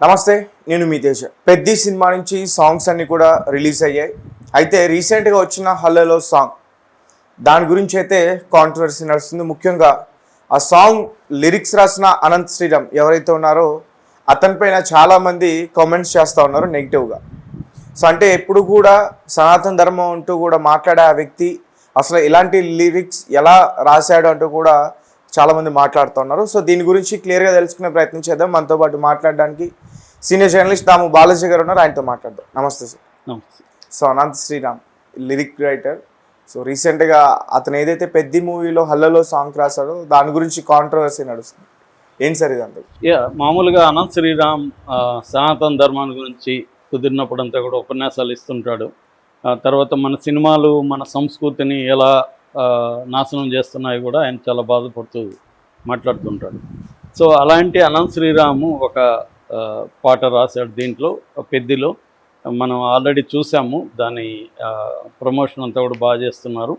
నమస్తే, నేను మీ తేజ. పెద్ది సినిమా నుంచి సాంగ్స్ అన్నీ కూడా రిలీజ్ అయ్యాయి. అయితే రీసెంట్గా వచ్చిన హల్లలో సాంగ్ దాని గురించి అయితే కాంట్రవర్సీ నడుస్తుంది. ముఖ్యంగా ఆ సాంగ్ లిరిక్స్ రాసిన అనంత్ శ్రీరామ్ ఎవరైతే ఉన్నారో అతనిపైన చాలామంది కామెంట్స్ చేస్తూ ఉన్నారు నెగిటివ్గా. సో అంటే ఎప్పుడు కూడా సనాతన ధర్మం అంటూ కూడా మాట్లాడే ఆ వ్యక్తి అసలు ఇలాంటి లిరిక్స్ ఎలా రాశాడు అంటూ కూడా చాలామంది మాట్లాడుతున్నారు. సో దీని గురించి క్లియర్గా తెలుసుకునే ప్రయత్నం చేద్దాం. మనతో పాటు మాట్లాడడానికి సీనియర్ జర్నలిస్ట్ దాము బాలాజీ గారు ఉన్నారు, ఆయనతో మాట్లాడదాం. నమస్తే సార్. నమస్తే. So Anant Sriram lyric writer. So రీసెంట్గా అతను ఏదైతే పెద్ది మూవీలో హల్లలో సాంగ్ రాశాడో దాని గురించి కాంట్రవర్సీ నడుస్తుంది. ఏంటి సార్ ఇదంతా? మామూలుగా అనంత్ శ్రీరామ్ సనాతన ధర్మాన్ని గురించి కుదిరినప్పుడంతా కూడా ఉపన్యాసాలు ఇస్తుంటాడు. తర్వాత మన సినిమాలు మన సంస్కృతిని ఎలా నాశనం చేస్తున్నాయి కూడా ఆయన చాలా బాధపడుతూ మాట్లాడుతుంటాడు. సో అలాంటి అనంత్ శ్రీరాము ఒక పాట రాశాడు దీంట్లో, పెద్దిలో. మనం ఆల్రెడీ చూసాము, దాని ప్రమోషన్ అంతా కూడా బాగా చేస్తున్నారు.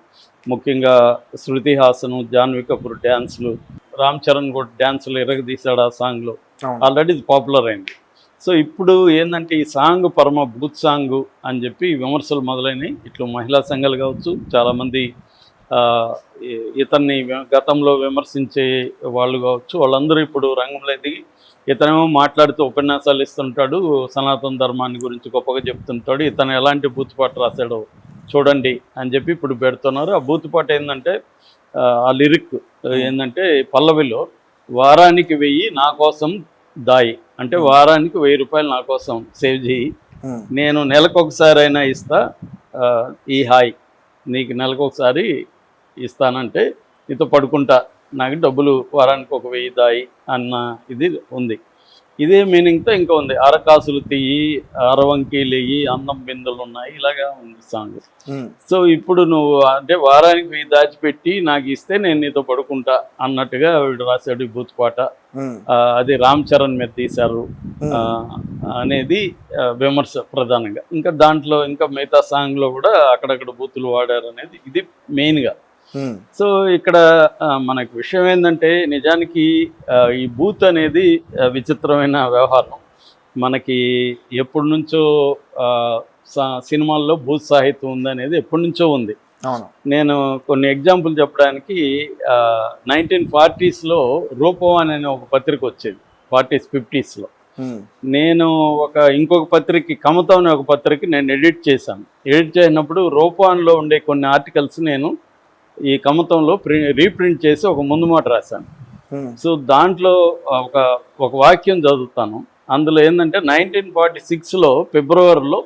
ముఖ్యంగా శృతి హాసన్, జాన్వీ కపూర్ డ్యాన్సులు, రామ్ చరణ్ కూడా డ్యాన్సులు ఎరగదీశాడు ఆ సాంగ్లో. ఆల్రెడీ ఇది పాపులర్ అయింది. సో ఇప్పుడు ఏంటంటే ఈ సాంగ్ పరమ బూత్ సాంగ్ అని చెప్పి విమర్శలు మొదలైనవి. ఇట్లా మహిళా సంఘాలు కావచ్చు, చాలామంది ఇతన్ని గతంలో విమర్శించే వాళ్ళు కావచ్చు, వాళ్ళందరూ ఇప్పుడు రంగంలో దిగి ఇతనేమో మాట్లాడుతూ ఉపన్యాసాలు ఇస్తుంటాడు, సనాతన ధర్మాన్ని గురించి గొప్పగా చెప్తుంటాడు, ఇతను ఎలాంటి బూతుపాట రాశాడో చూడండి అని చెప్పి ఇప్పుడు పెడుతున్నారు. ఆ బూతుపాట ఏంటంటే ఆ లిరిక్ ఏంటంటే పల్లవిలో వారానికి 1000 నా కోసం దాయి, అంటే వారానికి 1000 రూపాయలు నా కోసం సేవ్ చేయి, నేను నెలకొకసారి అయినా ఇస్తా ఈ హాయ్, నీకు నెలకొకసారి ఇస్తానంటే నీతో పడుకుంటా, నాకు డబ్బులు వారానికి 1000 దాయి అన్న ఇది ఉంది. ఇదే మీనింగ్తో ఇంకా ఉంది, అరకాసులు తీయి, అరవంకి లేయి, అందం బిందులు ఉన్నాయి, ఇలాగా ఉంది సాంగ్. సో ఇప్పుడు నువ్వు అంటే వారానికి 1000 దాచిపెట్టి నాకు ఇస్తే నేను నీతో పడుకుంటా అన్నట్టుగా వీడు రాశాడు ఈ బూతుపాట. అది రామ్ చరణ్ మీద తీశారు అనేది విమర్శ ప్రధానంగా. ఇంకా దాంట్లో ఇంకా మిగతా సాంగ్లో కూడా అక్కడక్కడ బూతులు వాడారు అనేది ఇది మెయిన్గా. సో ఇక్కడ మనకు విషయం ఏంటంటే నిజానికి ఈ బూత్ అనేది విచిత్రమైన వ్యవహారం. మనకి ఎప్పటి నుంచో సినిమాల్లో బూత్ సాహిత్యం ఉందనేది ఎప్పటి నుంచో ఉంది. నేను కొన్ని ఎగ్జాంపుల్ చెప్పడానికి 1940s రూపవాన్ అనే ఒక పత్రిక వచ్చేది, 40s 50s. నేను ఇంకొక పత్రిక కమతం అనే ఒక పత్రిక నేను ఎడిట్ చేశాను. ఎడిట్ చేసినప్పుడు రూపవాన్లో ఉండే కొన్ని ఆర్టికల్స్ నేను ఈ కమతంలో రీప్రింట్ చేసి ఒక ముందు మాట రాశాను. సో దాంట్లో ఒక వాక్యం చదువుతాను. అందులో ఏంటంటే 1946 ఫిబ్రవరిలో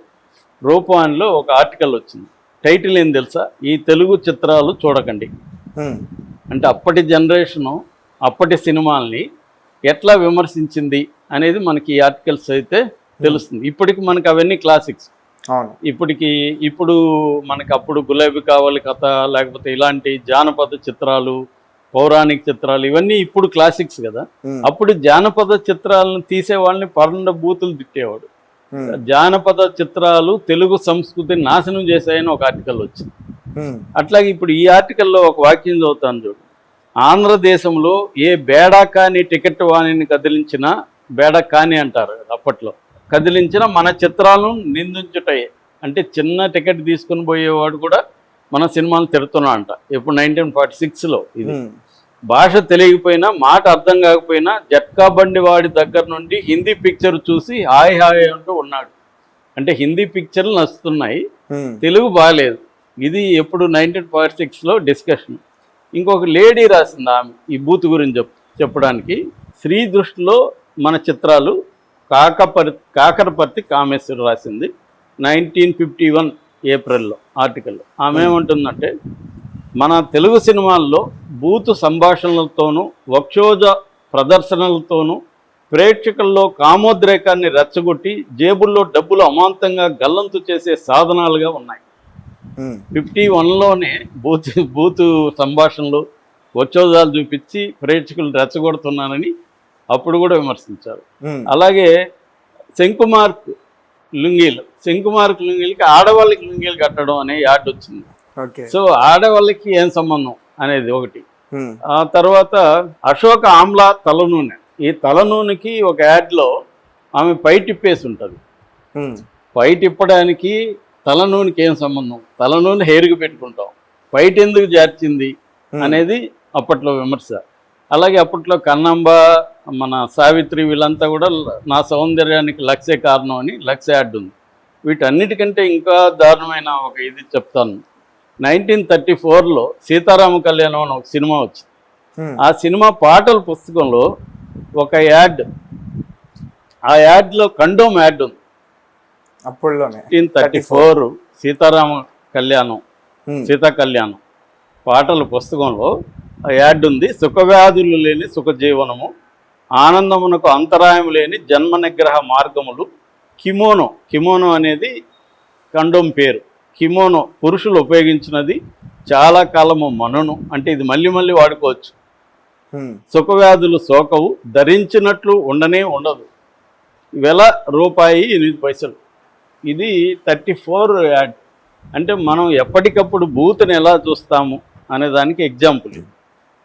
రూపవాన్లో ఒక ఆర్టికల్ వచ్చింది. టైటిల్ ఏం తెలుసా? ఈ తెలుగు చిత్రాలు చూడకండి. అంటే అప్పటి జనరేషను అప్పటి సినిమాల్ని ఎట్లా విమర్శించింది అనేది మనకి ఈ ఆర్టికల్స్ అయితే తెలుస్తుంది. ఇప్పటికి మనకి అవన్నీ క్లాసిక్స్. ఇప్పుడు మనకి అప్పుడు గులాబీ కావాలి కథ, లేకపోతే ఇలాంటి జానపద చిత్రాలు, పౌరాణిక చిత్రాలు, ఇవన్నీ ఇప్పుడు క్లాసిక్స్ కదా. అప్పుడు జానపద చిత్రాలను తీసే వాళ్ళని పర్ణ బూతులు తిట్టేవాడు. జానపద చిత్రాలు తెలుగు సంస్కృతిని నాశనం చేశాయని ఒక ఆర్టికల్ వచ్చింది. అట్లాగే ఇప్పుడు ఈ ఆర్టికల్లో ఒక వాక్యం చదువుతాను చూడు. ఆంధ్రదేశంలో ఏ బేడా కాని టికెట్ వాణిని కదిలించినా, బేడా కాని అంటారు అప్పట్లో, కదిలించిన మన చిత్రాలను నిందించుటాయి. అంటే చిన్న టికెట్ తీసుకుని పోయేవాడు కూడా మన సినిమాలు తిడుతున్నా అంట. ఇప్పుడు 1946 ఇది భాష తెలియకపోయినా, మాట అర్థం కాకపోయినా, జట్కా బండి వాడి దగ్గర నుండి హిందీ పిక్చర్ చూసి హాయ్ హాయ్ అంటూ ఉన్నాడు. అంటే హిందీ పిక్చర్లు నచ్చుతున్నాయి, తెలుగు బాగాలేదు. ఇది ఎప్పుడు 1946 డిస్కషన్. ఇంకొక లేడీ రాసింది ఆమె ఈ బూత్ గురించి చెప్పడానికి. స్త్రీ దృష్టిలో మన చిత్రాలు కాకరపర్తి కామేశ్వరి రాసింది 1951 ఏప్రిల్లో ఆర్టికల్. ఆమె ఏమంటుందంటే, మన తెలుగు సినిమాల్లో బూతు సంభాషణలతోనూ వక్షోజ ప్రదర్శనలతోనూ ప్రేక్షకుల్లో కామోద్రేకాన్ని రెచ్చగొట్టి జేబుల్లో డబ్బులు అమాంతంగా గల్లంతు చేసే సాధనాలుగా ఉన్నాయి. 51లోనే బూతు సంభాషణలు, వక్షోజాలు చూపించి ప్రేక్షకులు రెచ్చగొడుతున్నానని అప్పుడు కూడా విమర్శించారు. అలాగే శంకుమార్క్ లుంగీలకి ఆడవాళ్ళకి లుంగీలు కట్టడం అనే యాడ్ వచ్చింది. సో ఆడవాళ్ళకి ఏం సంబంధం అనేది ఒకటి. ఆ తర్వాత అశోక ఆమ్లా తల నూనె, ఈ తల నూనెకి ఒక యాడ్లో ఆమె పై టిప్పేసి ఉంటుంది. పై తిప్పడానికి తల నూనెకి ఏం సంబంధం? తల నూనె హెయిర్కి పెట్టుకుంటాం, పైట ఎందుకు జార్చింది అనేది అప్పట్లో విమర్శ. అలాగే అప్పట్లో కన్నంబ, మన సావిత్రి వీళ్ళంతా కూడా నా సౌందర్యానికి లక్ష్య కారణం అని లక్ష్య యాడ్ ఉంది. వీటన్నిటికంటే ఇంకా దారుణమైన ఒక ఇది చెప్తాను. 1934లో సీతారామ కళ్యాణం అని ఒక సినిమా వచ్చింది. ఆ సినిమా పాటల పుస్తకంలో ఒక యాడ్, ఆ యాడ్లో కండోమ్ యాడ్ ఉంది. అప్పుడులోనే 1934 సీతారామ కళ్యాణం, సీతా కళ్యాణం పాటల పుస్తకంలో యాడ్ ఉంది. సుఖవ్యాధులు లేని సుఖజీవనము, ఆనందమునకు అంతరాయం లేని జన్మ నిగ్రహ మార్గములు, కిమోనో. కిమోనో అనేది కండోమ్ పేరు. కిమోనో పురుషులు ఉపయోగించినది, చాలా కాలము మనును, అంటే ఇది మళ్ళీ మళ్ళీ వాడుకోవచ్చు. సుఖవ్యాధులు సోకవు, ధరించినట్లు ఉండనే ఉండదు, ₹1.8. ఇది 34 యాడ్. అంటే మనం ఎప్పటికప్పుడు బూత్ని ఎలా చూస్తాము అనే దానికి ఎగ్జాంపుల్ ఇది.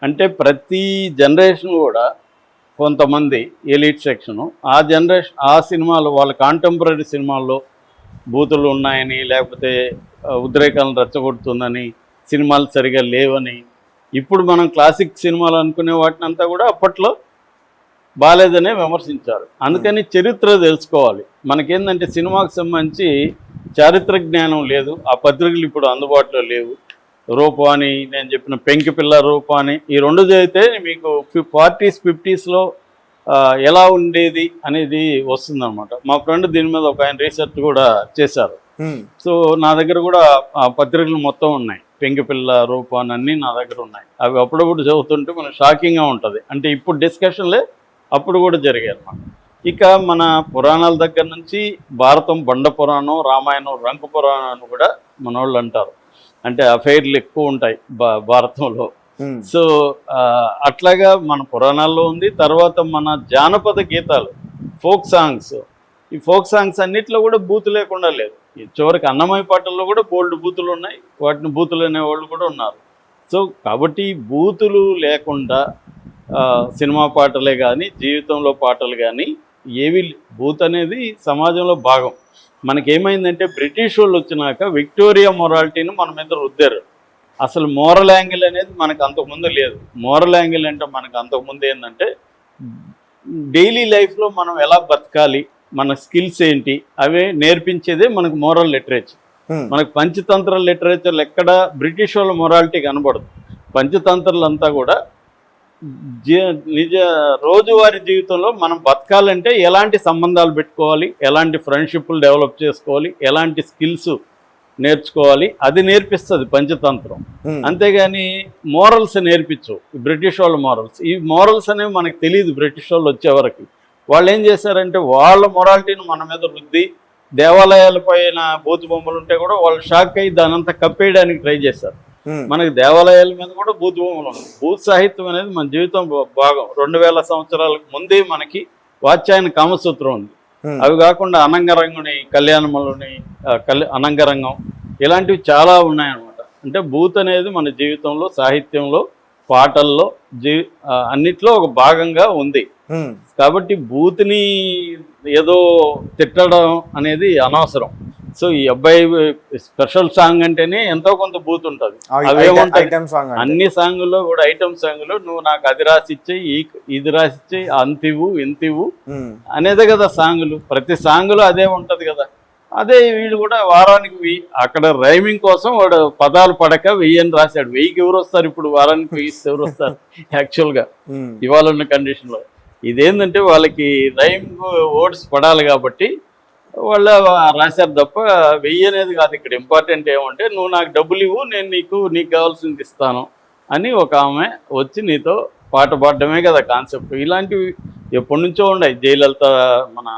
అంటే ప్రతి జనరేషన్ కూడా కొంతమంది ఎలీట్ సెక్షను ఆ జనరేషన్ ఆ సినిమాలు వాళ్ళ కాంటెంపరీ సినిమాల్లో బూతులు ఉన్నాయని, లేకపోతే ఉద్రేకాలను రెచ్చగొడుతుందని, సినిమాలు సరిగా లేవని, ఇప్పుడు మనం క్లాసిక్ సినిమాలు అనుకునే వాటిని అంతా కూడా అప్పట్లో బాలేదనే విమర్శించారు. అందుకని చరిత్ర తెలుసుకోవాలి. మనకేందంటే సినిమాకు సంబంధించి చారిత్ర జ్ఞానం లేదు. ఆ పత్రికలు ఇప్పుడు అందుబాటులో లేవు. రూపాని, నేను చెప్పిన పెంకిపిల్ల రూపాని, ఈ రెండు చదివితే మీకు 40s 50sలో ఎలా ఉండేది అనేది వస్తుందన్నమాట. మా ఫ్రెండ్ దీని మీద ఒక ఆయన రీసెర్చ్ కూడా చేశారు. సో నా దగ్గర కూడా ఆ పత్రికలు మొత్తం ఉన్నాయి. పెంకిపిల్ల రూపాని అన్నీ నా దగ్గర ఉన్నాయి. అవి అప్పుడప్పుడు చదువుతుంటే మనకు షాకింగ్గా ఉంటుంది. అంటే ఇప్పుడు డిస్కషన్లే అప్పుడు కూడా జరిగాయి అన్నమాట. ఇక మన పురాణాల దగ్గర నుంచి భారతం బండ పురాణం, రామాయణం రంకు పురాణం అని కూడా మన వాళ్ళు అంటారు. అంటే అఫైర్లు ఎక్కువ ఉంటాయి భారతంలో. సో అట్లాగా మన పురాణాల్లో ఉంది. తర్వాత మన జానపద గీతాలు, ఫోక్ సాంగ్స్, ఈ ఫోక్ సాంగ్స్ అన్నిట్లో కూడా బూతు లేకుండా లేదు. చివరికి అన్నమయ్య పాటల్లో కూడా బోల్డ్ బూతులు ఉన్నాయి. వాటిని బూతులు అనేవాళ్ళు కూడా ఉన్నారు. సో కాబట్టి బూతులు లేకుండా సినిమా పాటలే కానీ, జీవితంలో పాటలు కానీ ఏవి, బూత్ అనేది సమాజంలో భాగం. మనకేమైందంటే బ్రిటిష్ వాళ్ళు వచ్చినాక విక్టోరియా మొరాలిటీని మన మీద రుద్దారు. అసలు మోరల్ యాంగిల్ అనేది మనకు అంతకుముందు లేదు. మోరల్ యాంగిల్ అంటే మనకు అంతకుముందు ఏంటంటే డైలీ లైఫ్లో మనం ఎలా బతకాలి, మన స్కిల్స్ ఏంటి, అవే నేర్పించేదే మనకు మోరల్ లిటరేచర్. మనకు పంచతంత్ర లిటరేచర్లు ఎక్కడ బ్రిటిష్ వాళ్ళ మొరాలిటీ కనబడదు. పంచతంత్రాలంతా కూడా నిజ రోజువారీ జీవితంలో మనం బతకాలంటే ఎలాంటి సంబంధాలు పెట్టుకోవాలి, ఎలాంటి ఫ్రెండ్షిప్లు డెవలప్ చేసుకోవాలి, ఎలాంటి స్కిల్స్ నేర్చుకోవాలి, అది నేర్పిస్తుంది పంచతంత్రం. అంతేగాని మోరల్స్ నేర్పించు బ్రిటిష్ వాళ్ళ మోరల్స్. ఈ మోరల్స్ అనేవి మనకు తెలియదు. బ్రిటిష్ వాళ్ళు వచ్చేవరకు వాళ్ళు ఏం చేశారంటే వాళ్ళ మొరాలిటీని మన మీద రుద్ది, దేవాలయాల పైన బూతు బొమ్మలు ఉంటే కూడా వాళ్ళు షాక్ అయ్యి దాని అంతా కప్పేయడానికి ట్రై చేశారు. మనకి దేవాలయాల మీద కూడా బూత్ భూములు ఉన్నాయి. బూత్ సాహిత్యం అనేది మన జీవితం భాగం. 2000 సంవత్సరాలకు ముందే మనకి వాత్స్యాయన కామసూత్రం ఉంది. అవి కాకుండా అనంగరంగుని, కళ్యాణములని, అనంగరంగం, ఇలాంటివి చాలా ఉన్నాయన్నమాట. అంటే బూత్ అనేది మన జీవితంలో, సాహిత్యంలో, పాటల్లో, అన్నిట్లో ఒక భాగంగా ఉంది. కాబట్టి బూత్ని ఏదో తిట్టడం అనేది అనవసరం. సో ఈ అబ్బాయి స్పెషల్ సాంగ్ అంటేనే ఎంతో కొంత బూత్ ఉంటుంది. అవేముంటాయి అన్ని సాంగుల్లో కూడా, ఐటమ్ సాంగులో నువ్వు నాకు అది రాసిచ్చే, ఇది రాసిచ్చే, అంతివు ఇంతివు అనేదే కదా సాంగులు. ప్రతి సాంగులో అదే ఉంటది కదా. అదే వీళ్ళు కూడా వారానికి 1000, అక్కడ రైమింగ్ కోసం వాడు పదాలు పడక 1000 అని రాశాడు. 1000కి ఎవరు వస్తారు ఇప్పుడు? వారానికి 1000 ఎవరు వస్తారు యాక్చువల్గా ఇవాళ ఉన్న కండిషన్లో? ఇదేంటంటే వాళ్ళకి రైమ్ వర్డ్స్ పడాలి కాబట్టి వాళ్ళు రాశారు తప్ప 1000 అనేది కాదు. ఇక్కడ ఇంపార్టెంట్ ఏమంటే నువ్వు నాకు డబ్బులు ఇవ్వు, నేను నీకు కావాల్సింది ఇస్తాను అని ఒక ఆమె వచ్చి నీతో పాట పాడడమే కదా కాన్సెప్ట్. ఇలాంటివి ఎప్పటి నుంచో ఉన్నాయి. జయలలిత, మన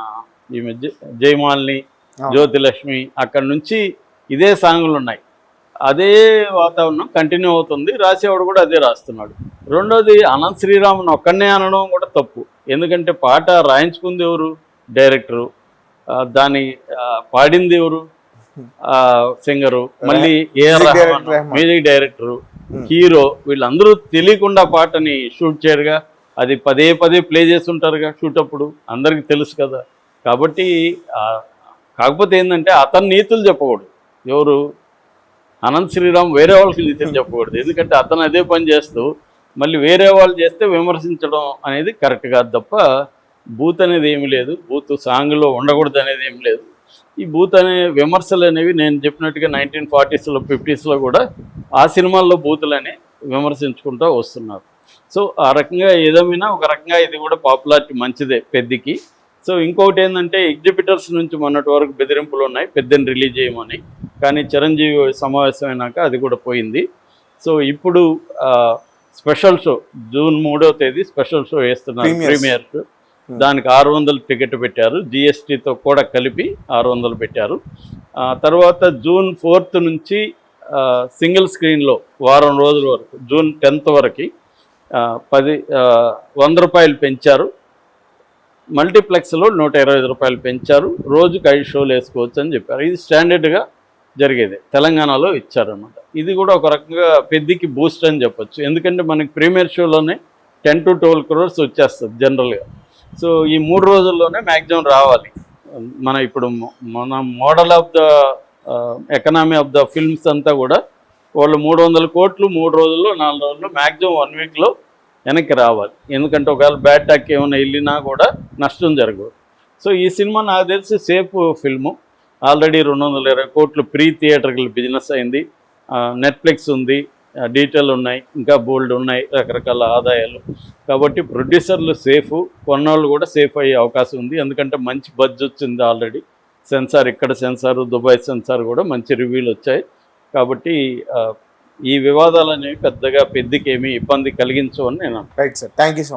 ఈమె జయమాలిని, జ్యోతిలక్ష్మి, అక్కడి నుంచి ఇదే సాంగులు ఉన్నాయి. అదే వాతావరణం కంటిన్యూ అవుతుంది. రాసేవాడు కూడా అదే రాస్తున్నాడు. రెండోది అనంత్ శ్రీరామన్ ఒక్కడనే అనడం కూడా తప్పు. ఎందుకంటే పాట రాయించుకుంది ఎవరు? డైరెక్టరు. దాని పాడింది ఎవరు? సింగరు. మళ్ళీ మ్యూజిక్ డైరెక్టరు, హీరో. వీళ్ళందరూ తెలియకుండా పాటని షూట్ చేయరుగా. అది పదే పదే ప్లే చేస్తుంటారుగా షూట్ అప్పుడు. అందరికి తెలుసు కదా. కాబట్టి కాకపోతే ఏంటంటే అతను నీతులు చెప్పకూడదు. ఎవరు అనంత్ శ్రీరామ్ వేరే వాళ్ళకి నీతులు చెప్పకూడదు. ఎందుకంటే అతను అదే పని చేస్తూ మళ్ళీ వేరే వాళ్ళు చేస్తే విమర్శించడం అనేది కరెక్ట్ కాదు తప్ప బూత్ అనేది ఏమి లేదు, బూత్ సాంగ్లో ఉండకూడదు అనేది ఏమి లేదు. ఈ బూత్ అనే విమర్శలు అనేవి నేను చెప్పినట్టుగా 1940s 50s కూడా ఆ సినిమాల్లో బూతులని విమర్శించుకుంటూ వస్తున్నారు. సో ఆ రకంగా ఏదేమైనా ఒక రకంగా ఇది కూడా పాపులారిటీ మంచిదే పెద్దికి. సో ఇంకొకటి ఏంటంటే ఎగ్జిబిటర్స్ నుంచి మొన్నటి వరకు బెదిరింపులు ఉన్నాయి పెద్దని రిలీజ్ చేయమని, కానీ చిరంజీవి సమావేశం అయినాక అది కూడా పోయింది. సో ఇప్పుడు స్పెషల్ షో జూన్ 3వ తేదీ స్పెషల్ షో వేస్తున్నారు ప్రీమియర్ షో. దానికి 600 టికెట్ పెట్టారు, జిఎస్టీతో కూడా కలిపి 600 పెట్టారు. తర్వాత జూన్ 4th నుంచి సింగిల్ స్క్రీన్లో వారం రోజుల వరకు జూన్ 10th వరకు 100 రూపాయలు పెంచారు. మల్టీప్లెక్స్లో 125 రూపాయలు పెంచారు. రోజుకి 5 షోలు వేసుకోవచ్చు అని చెప్పారు. ఇది స్టాండర్డ్గా జరిగేది, తెలంగాణలో ఇచ్చారన్నమాట. ఇది కూడా ఒక రకంగా పెద్దికి బూస్ట్ అని చెప్పొచ్చు. ఎందుకంటే మనకి ప్రీమియర్ షోలోనే 10 to 12 crores వచ్చేస్తుంది జనరల్గా. సో ఈ 3 రోజుల్లోనే మ్యాక్సిమం రావాలి. ఇప్పుడు మన model of the economy of the films అంతా కూడా వాళ్ళు 300 కోట్లు 3 రోజుల్లో 4 రోజుల్లో మ్యాక్సిమం 1 వీక్లో వెనక్కి రావాలి. ఎందుకంటే ఒకవేళ బ్యాడ్ టాక్ ఏమైనా వెళ్ళినా కూడా నష్టం జరగదు. సో ఈ సినిమా నాకు తెలిసి సేఫ్ ఫిల్ము. ఆల్రెడీ 220 కోట్లు ప్రీ థియేటర్కి బిజినెస్ అయింది. నెట్ఫ్లిక్స్ ఉంది, డీటెయిల్ ఉన్నాయి, ఇంకా బోల్డ్ ఉన్నాయి రకరకాల ఆదాయాలు. కాబట్టి ప్రొడ్యూసర్లు సేఫ్, కొన్నోళ్ళు కూడా సేఫ్ అయ్యే అవకాశం ఉంది. ఎందుకంటే మంచి బడ్జ్ వచ్చింది ఆల్రెడీ. సెన్సార్, ఇక్కడ సెన్సారు, దుబాయ్ సెన్సార్ కూడా మంచి రివ్యూలు వచ్చాయి. కాబట్టి ఈ వివాదాలు అనేవి పెద్దగా పెద్దికి ఏమీ ఇబ్బంది కలిగించవని నేను. Right sir, thank you so much.